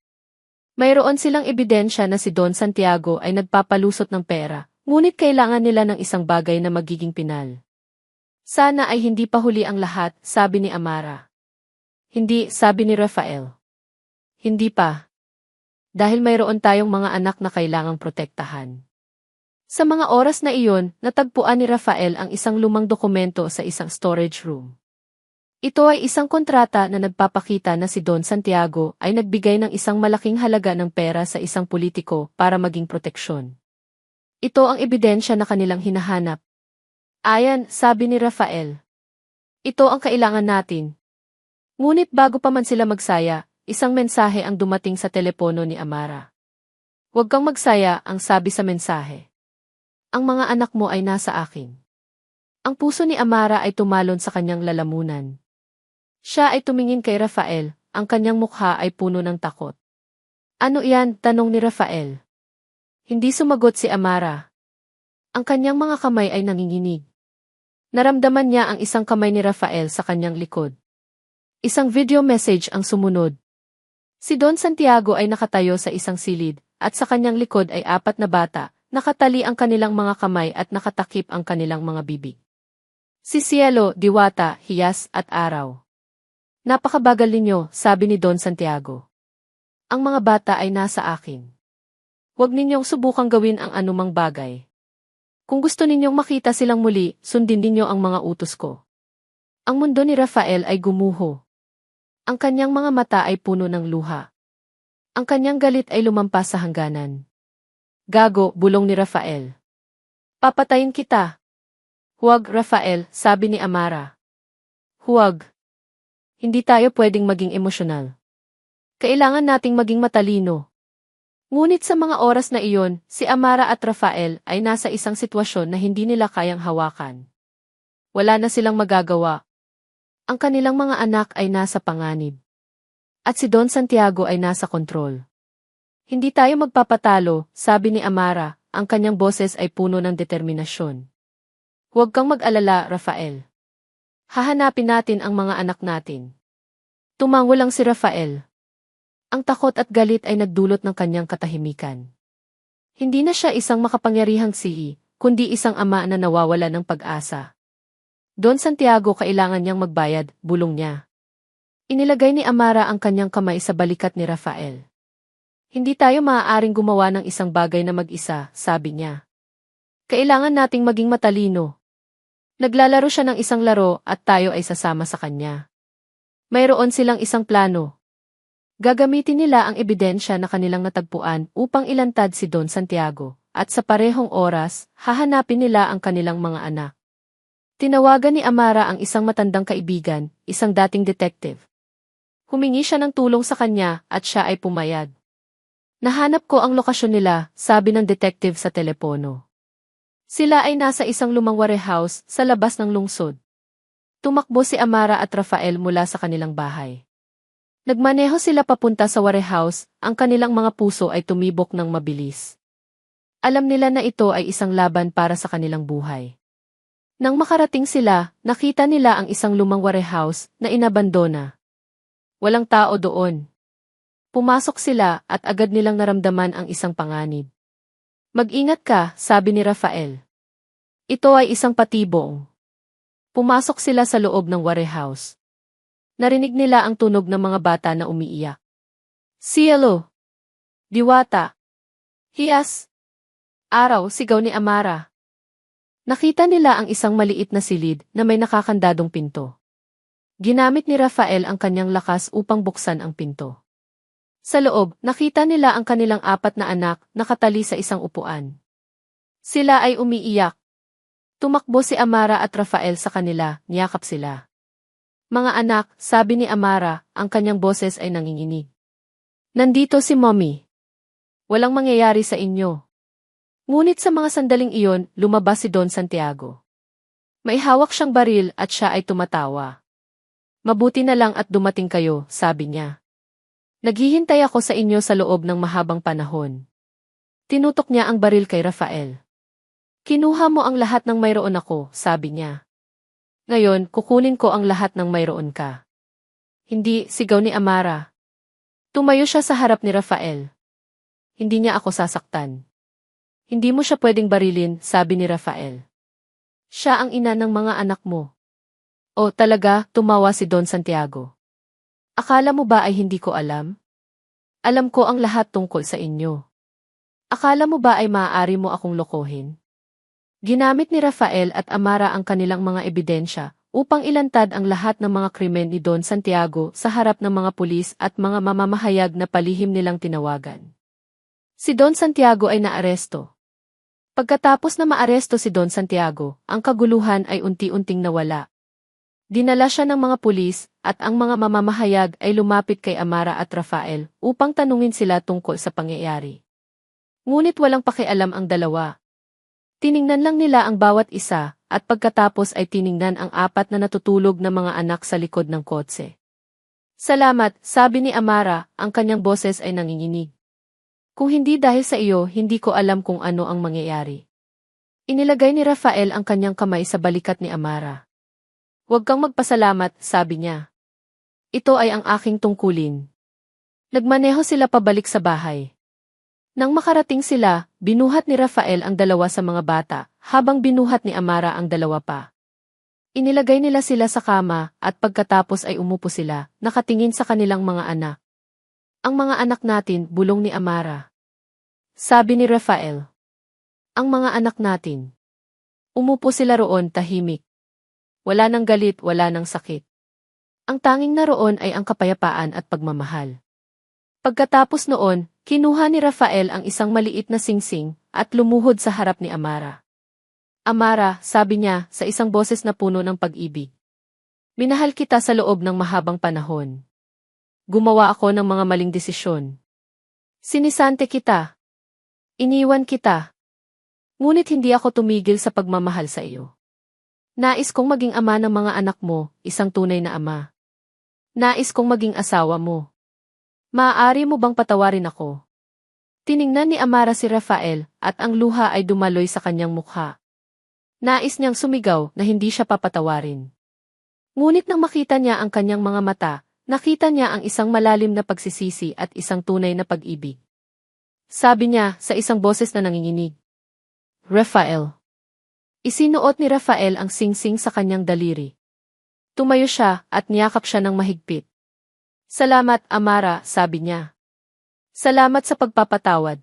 Mayroon silang ebidensya na si Don Santiago ay nagpapalusot ng pera, ngunit kailangan nila ng isang bagay na magiging pinal. Sana ay hindi pa huli ang lahat, sabi ni Amara. Hindi, sabi ni Rafael. Hindi pa. Dahil mayroon tayong mga anak na kailangang protektahan. Sa mga oras na iyon, natagpuan ni Rafael ang isang lumang dokumento sa isang storage room. Ito ay isang kontrata na nagpapakita na si Don Santiago ay nagbigay ng isang malaking halaga ng pera sa isang politiko para maging proteksyon. Ito ang ebidensya na kanilang hinahanap. Ayan, sabi ni Rafael. Ito ang kailangan natin. Ngunit bago pa man sila magsaya, isang mensahe ang dumating sa telepono ni Amara. Huwag kang magsaya, ang sabi sa mensahe. Ang mga anak mo ay nasa akin. Ang puso ni Amara ay tumalon sa kanyang lalamunan. Siya ay tumingin kay Rafael, ang kanyang mukha ay puno ng takot. Ano iyan? Tanong ni Rafael. Hindi sumagot si Amara. Ang kanyang mga kamay ay nanginginig. Naramdaman niya ang isang kamay ni Rafael sa kanyang likod. Isang video message ang sumunod. Si Don Santiago ay nakatayo sa isang silid, at sa kanyang likod ay 4 na bata, nakatali ang kanilang mga kamay at nakatakip ang kanilang mga bibig. Si Cielo, Diwata, Hiyas at Araw. Napakabagal ninyo, sabi ni Don Santiago. Ang mga bata ay nasa akin. Huwag ninyong subukang gawin ang anumang bagay. Kung gusto ninyong makita silang muli, sundin ninyo ang mga utos ko. Ang mundo ni Rafael ay gumuho. Ang kanyang mga mata ay puno ng luha. Ang kanyang galit ay lumampas sa hangganan. Gago, bulong ni Rafael. Papatayin kita. Huwag, Rafael, sabi ni Amara. Huwag. Hindi tayo pwedeng maging emosyonal. Kailangan nating maging matalino. Ngunit sa mga oras na iyon, si Amara at Rafael ay nasa isang sitwasyon na hindi nila kayang hawakan. Wala na silang magagawa. Ang kanilang mga anak ay nasa panganib. At si Don Santiago ay nasa kontrol. Hindi tayo magpapatalo, sabi ni Amara, ang kanyang boses ay puno ng determinasyon. Huwag kang mag-alala, Rafael. Hahanapin natin ang mga anak natin. Tumango lang si Rafael. Ang takot at galit ay nagdulot ng kanyang katahimikan. Hindi na siya isang makapangyarihang sihi, kundi isang ama na nawawala ng pag-asa. Don Santiago, kailangan niyang magbayad, bulong niya. Inilagay ni Amara ang kanyang kamay sa balikat ni Rafael. Hindi tayo maaaring gumawa ng isang bagay na mag-isa, sabi niya. Kailangan nating maging matalino. Naglalaro siya ng isang laro at tayo ay sasama sa kanya. Mayroon silang isang plano. Gagamitin nila ang ebidensya na kanilang natagpuan upang ilantad si Don Santiago, at sa parehong oras, hahanapin nila ang kanilang mga anak. Tinawagan ni Amara ang isang matandang kaibigan, isang dating detective. Humingi siya ng tulong sa kanya at siya ay pumayag. Nahanap ko ang lokasyon nila, sabi ng detective sa telepono. Sila ay nasa isang lumang warehouse sa labas ng lungsod. Tumakbo si Amara at Rafael mula sa kanilang bahay. Nagmaneho sila papunta sa warehouse, ang kanilang mga puso ay tumibok ng mabilis. Alam nila na ito ay isang laban para sa kanilang buhay. Nang makarating sila, nakita nila ang isang lumang warehouse na inabandona. Walang tao doon. Pumasok sila at agad nilang naramdaman ang isang panganib. Mag-ingat ka, sabi ni Rafael. Ito ay isang patibong. Pumasok sila sa loob ng warehouse. Narinig nila ang tunog ng mga bata na umiiyak. Cielo! Diwata! Hiyas! Araw, sigaw ni Amara. Nakita nila ang isang maliit na silid na may nakakandadong pinto. Ginamit ni Rafael ang kanyang lakas upang buksan ang pinto. Sa loob, nakita nila ang kanilang 4 na anak nakatali sa isang upuan. Sila ay umiiyak. Tumakbo si Amara at Rafael sa kanila, niyakap sila. Mga anak, sabi ni Amara, ang kanyang boses ay nanginginig. Nandito si Mommy. Walang mangyayari sa inyo. Ngunit sa mga sandaling iyon, lumabas si Don Santiago. May hawak siyang baril at siya ay tumatawa. Mabuti na lang at dumating kayo, sabi niya. Naghihintay ako sa inyo sa loob ng mahabang panahon. Tinutok niya ang baril kay Rafael. Kinuha mo ang lahat ng mayroon ako, sabi niya. Ngayon, kukunin ko ang lahat ng mayroon ka. Hindi, sigaw ni Amara. Tumayo siya sa harap ni Rafael. Hindi niya ako sasaktan. Hindi mo siya pwedeng barilin, sabi ni Rafael. Siya ang ina ng mga anak mo. O talaga, tumawa si Don Santiago. Akala mo ba ay hindi ko alam? Alam ko ang lahat tungkol sa inyo. Akala mo ba ay maaari mo akong lokohin? Ginamit ni Rafael at Amara ang kanilang mga ebidensya upang ilantad ang lahat ng mga krimen ni Don Santiago sa harap ng mga pulis at mga mamamahayag na palihim nilang tinawagan. Si Don Santiago ay naaresto. Pagkatapos na maaresto si Don Santiago, ang kaguluhan ay unti-unting nawala. Dinala siya ng mga pulis at ang mga mamamahayag ay lumapit kay Amara at Rafael upang tanungin sila tungkol sa pangyayari. Ngunit walang pakialam ang dalawa. Tiningnan lang nila ang bawat isa at pagkatapos ay tiningnan ang 4 na natutulog na mga anak sa likod ng kotse. Salamat, sabi ni Amara, ang kanyang boses ay nanginginig. Kung hindi dahil sa iyo, hindi ko alam kung ano ang mangyayari. Inilagay ni Rafael ang kanyang kamay sa balikat ni Amara. Huwag kang magpasalamat, sabi niya. Ito ay ang aking tungkulin. Nagmaneho sila pabalik sa bahay. Nang makarating sila, binuhat ni Rafael ang 2 sa mga bata, habang binuhat ni Amara ang 2 pa. Inilagay nila sila sa kama, at pagkatapos ay umupo sila, nakatingin sa kanilang mga anak. Ang mga anak natin, bulong ni Amara. Sabi ni Rafael. Ang mga anak natin. Umupo sila roon tahimik. Wala nang galit, wala nang sakit. Ang tanging naroon ay ang kapayapaan at pagmamahal. Pagkatapos noon, kinuha ni Rafael ang isang maliit na singsing at lumuhod sa harap ni Amara. Amara, sabi niya sa isang boses na puno ng pag-ibig. Minahal kita sa loob ng mahabang panahon. Gumawa ako ng mga maling desisyon. Sinisante kita. Iniwan kita. Ngunit hindi ako tumigil sa pagmamahal sa iyo. Nais kong maging ama ng mga anak mo, isang tunay na ama. Nais kong maging asawa mo. Maaari mo bang patawarin ako? Tiningnan ni Amara si Rafael at ang luha ay dumaloy sa kanyang mukha. Nais niyang sumigaw na hindi siya papatawarin. Ngunit nang makita niya ang kanyang mga mata, nakita niya ang isang malalim na pagsisisi at isang tunay na pag-ibig. Sabi niya sa isang boses na nanginginig. Rafael. Isinuot ni Rafael ang singsing sa kanyang daliri. Tumayo siya at niyakap siya ng mahigpit. Salamat, Amara, sabi niya. Salamat sa pagpapatawad.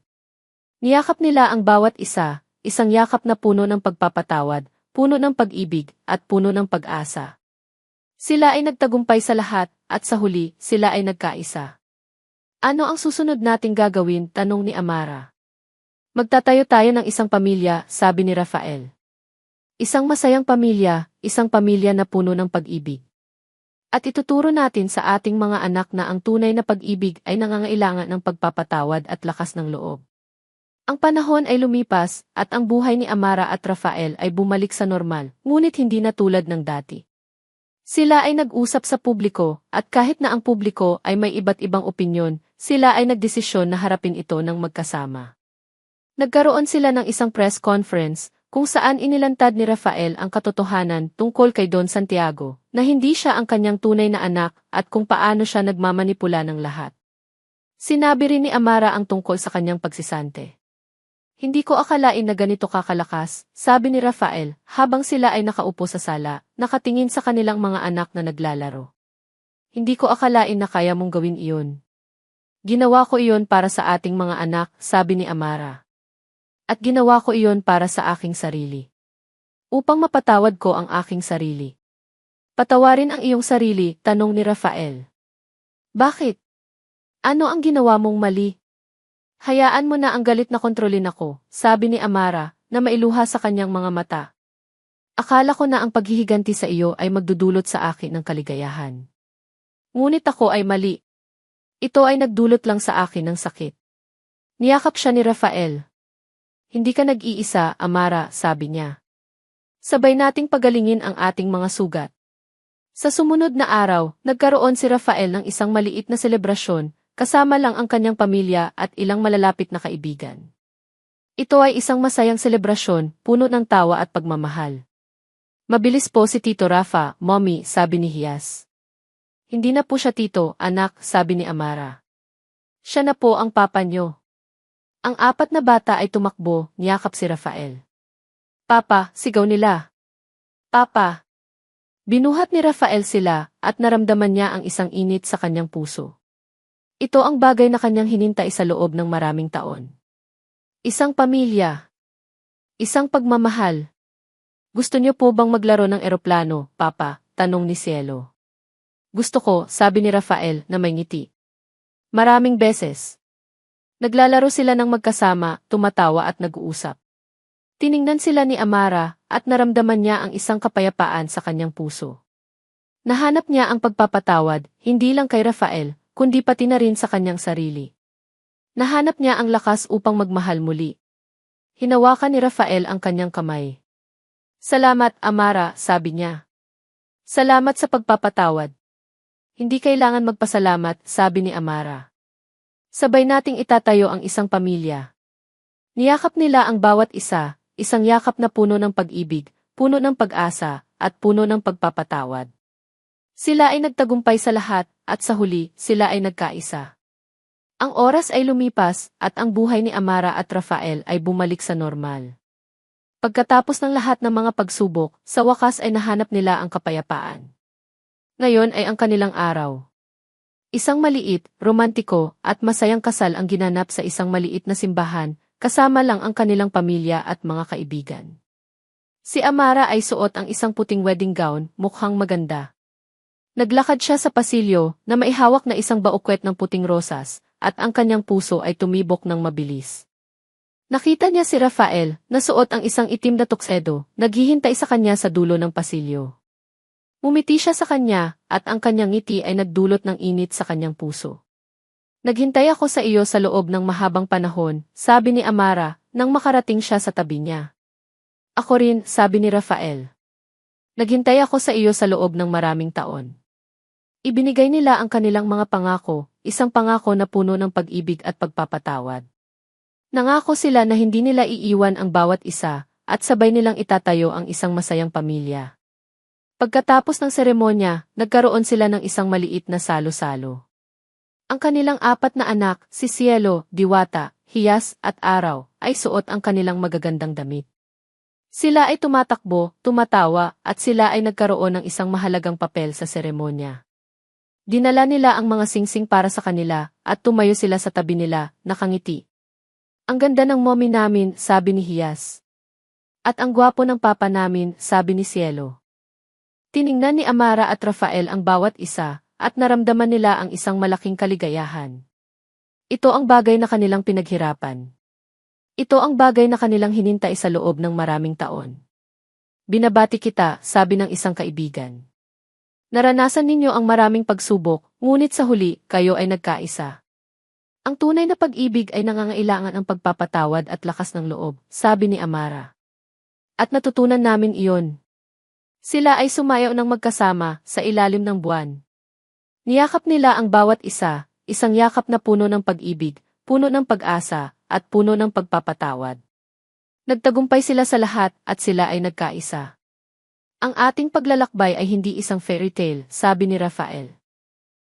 Niyakap nila ang bawat isa, isang yakap na puno ng pagpapatawad, puno ng pag-ibig, at puno ng pag-asa. Sila ay nagtagumpay sa lahat, at sa huli, sila ay nagkaisa. Ano ang susunod nating gagawin? Tanong ni Amara. Magtatayo tayo ng isang pamilya, sabi ni Rafael. Isang masayang pamilya, isang pamilya na puno ng pag-ibig. At ituturo natin sa ating mga anak na ang tunay na pag-ibig ay nangangailangan ng pagpapatawad at lakas ng loob. Ang panahon ay lumipas at ang buhay ni Amara at Rafael ay bumalik sa normal, ngunit hindi na tulad ng dati. Sila ay nag-usap sa publiko at kahit na ang publiko ay may iba't ibang opinyon, sila ay nagdesisyon na harapin ito ng magkasama. Nagkaroon sila ng isang press conference kung saan inilantad ni Rafael ang katotohanan tungkol kay Don Santiago na hindi siya ang kanyang tunay na anak at kung paano siya nagmamanipula ng lahat. Sinabi rin ni Amara ang tungkol sa kanyang pagsisante. Hindi ko akalain na ganito kakalakas, sabi ni Rafael, habang sila ay nakaupo sa sala, nakatingin sa kanilang mga anak na naglalaro. Hindi ko akalain na kaya mong gawin iyon. Ginawa ko iyon para sa ating mga anak, sabi ni Amara. At ginawa ko iyon para sa aking sarili. Upang mapatawad ko ang aking sarili. Patawarin ang iyong sarili, tanong ni Rafael. Bakit? Ano ang ginawa mong mali? Hayaan mo na ang galit na kontrolin ako, sabi ni Amara, na mailuha sa kanyang mga mata. Akala ko na ang paghihiganti sa iyo ay magdudulot sa akin ng kaligayahan. Ngunit ako ay mali. Ito ay nagdulot lang sa akin ng sakit. Niyakap siya ni Rafael. Hindi ka nag-iisa, Amara, sabi niya. Sabay nating pagalingin ang ating mga sugat. Sa sumunod na araw, nagkaroon si Rafael ng isang maliit na selebrasyon, kasama lang ang kanyang pamilya at ilang malalapit na kaibigan. Ito ay isang masayang selebrasyon, puno ng tawa at pagmamahal. Mabilis po si Tito Rafa, Mommy, sabi ni Hias. Hindi na po siya tito, anak, sabi ni Amara. Siya na po ang papa niyo. Ang apat na bata ay tumakbo, niyakap si Rafael. Papa, sigaw nila. Papa. Binuhat ni Rafael sila at naramdaman niya ang isang init sa kanyang puso. Ito ang bagay na kanyang hinintay sa loob ng maraming taon. Isang pamilya. Isang pagmamahal. Gusto niyo po bang maglaro ng eroplano, Papa? Tanong ni Cielo. Gusto ko, sabi ni Rafael na may ngiti. Maraming beses. Naglalaro sila ng magkasama, tumatawa at nag-uusap. Tiningnan sila ni Amara at naramdaman niya ang isang kapayapaan sa kanyang puso. Nahanap niya ang pagpapatawad, hindi lang kay Rafael, kundi pati na rin sa kanyang sarili. Nahanap niya ang lakas upang magmahal muli. Hinawakan ni Rafael ang kanyang kamay. Salamat, Amara, sabi niya. Salamat sa pagpapatawad. Hindi kailangan magpasalamat, sabi ni Amara. Sabay nating itatayo ang isang pamilya. Niyakap nila ang bawat isa, isang yakap na puno ng pag-ibig, puno ng pag-asa, at puno ng pagpapatawad. Sila ay nagtagumpay sa lahat, at sa huli, sila ay nagkaisa. Ang oras ay lumipas, at ang buhay ni Amara at Rafael ay bumalik sa normal. Pagkatapos ng lahat ng mga pagsubok, sa wakas ay nahanap nila ang kapayapaan. Ngayon ay ang kanilang araw. Isang maliit, romantiko, at masayang kasal ang ginanap sa isang maliit na simbahan, kasama lang ang kanilang pamilya at mga kaibigan. Si Amara ay suot ang isang puting wedding gown, mukhang maganda. Naglakad siya sa pasilyo na maihawak na isang baukwet ng puting rosas, at ang kanyang puso ay tumibok ng mabilis. Nakita niya si Rafael, na suot ang isang itim na tuksedo, naghihintay sa kanya sa dulo ng pasilyo. Umiti siya sa kanya, at ang kanyang ngiti ay nagdulot ng init sa kanyang puso. Naghintay ako sa iyo sa loob ng mahabang panahon, sabi ni Amara, nang makarating siya sa tabi niya. Ako rin, sabi ni Rafael. Naghintay ako sa iyo sa loob ng maraming taon. Ibinigay nila ang kanilang mga pangako, isang pangako na puno ng pag-ibig at pagpapatawad. Nangako sila na hindi nila iiwan ang bawat isa, at sabay nilang itatayo ang isang masayang pamilya. Pagkatapos ng seremonya, nagkaroon sila ng isang maliit na salo-salo. Ang kanilang apat na anak, si Cielo, Diwata, Hias, at Araw, ay suot ang kanilang magagandang damit. Sila ay tumatakbo, tumatawa, at sila ay nagkaroon ng isang mahalagang papel sa seremonya. Dinala nila ang mga singsing para sa kanila, at tumayo sila sa tabi nila, nakangiti. Ang ganda ng mommy namin, sabi ni Hias. At ang gwapo ng papa namin, sabi ni Cielo. Tiningnan ni Amara at Rafael ang bawat isa, at naramdaman nila ang isang malaking kaligayahan. Ito ang bagay na kanilang pinaghirapan. Ito ang bagay na kanilang hinintay sa loob ng maraming taon. Binabati kita, sabi ng isang kaibigan. Naranasan ninyo ang maraming pagsubok, ngunit sa huli, kayo ay nagkaisa. Ang tunay na pag-ibig ay nangangailangan ang pagpapatawad at lakas ng loob, sabi ni Amara. At natutunan namin iyon. Sila ay sumayaw ng magkasama sa ilalim ng buwan. Niyakap nila ang bawat isa, isang yakap na puno ng pag-ibig, puno ng pag-asa, at puno ng pagpapatawad. Nagtagumpay sila sa lahat at sila ay nagkaisa. Ang ating paglalakbay ay hindi isang fairy tale, sabi ni Rafael.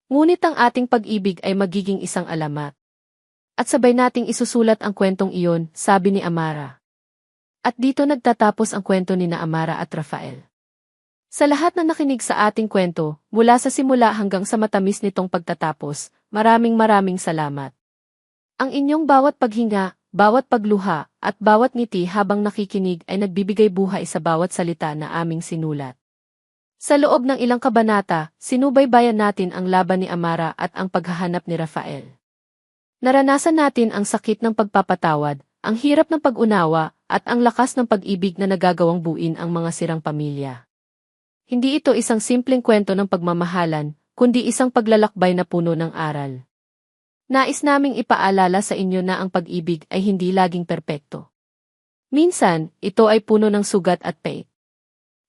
Ngunit ang ating pag-ibig ay magiging isang alamat. At sabay nating isusulat ang kwentong iyon, sabi ni Amara. At dito nagtatapos ang kwento ni na Amara at Rafael. Sa lahat na nakinig sa ating kwento, mula sa simula hanggang sa matamis nitong pagtatapos, maraming salamat. Ang inyong bawat paghinga, bawat pagluha, at bawat ngiti habang nakikinig ay nagbibigay buhay sa bawat salita na aming sinulat. Sa loob ng ilang kabanata, sinubaybayan natin ang laban ni Amara at ang paghahanap ni Rafael. Naranasan natin ang sakit ng pagpapatawad, ang hirap ng pag-unawa, at ang lakas ng pag-ibig na nagagawang buuin ang mga sirang pamilya. Hindi ito isang simpleng kwento ng pagmamahalan, kundi isang paglalakbay na puno ng aral. Nais naming ipaalala sa inyo na ang pag-ibig ay hindi laging perpekto. Minsan, ito ay puno ng sugat at pait.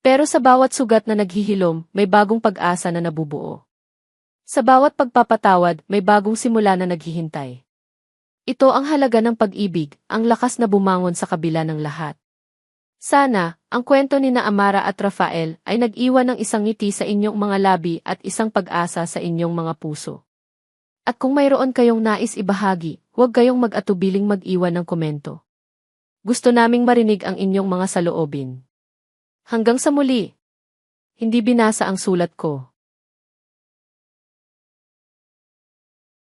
Pero sa bawat sugat na naghihilom, may bagong pag-asa na nabubuo. Sa bawat pagpapatawad, may bagong simula na naghihintay. Ito ang halaga ng pag-ibig, ang lakas na bumangon sa kabila ng lahat. Sana, ang kwento ni na Amara at Rafael ay nag-iwan ng isang ngiti sa inyong mga labi at isang pag-asa sa inyong mga puso. At kung mayroon kayong nais ibahagi, huwag kayong mag-atubiling mag-iwan ng komento. Gusto naming marinig ang inyong mga saloobin. Hanggang sa muli. Hindi binasa ang sulat ko.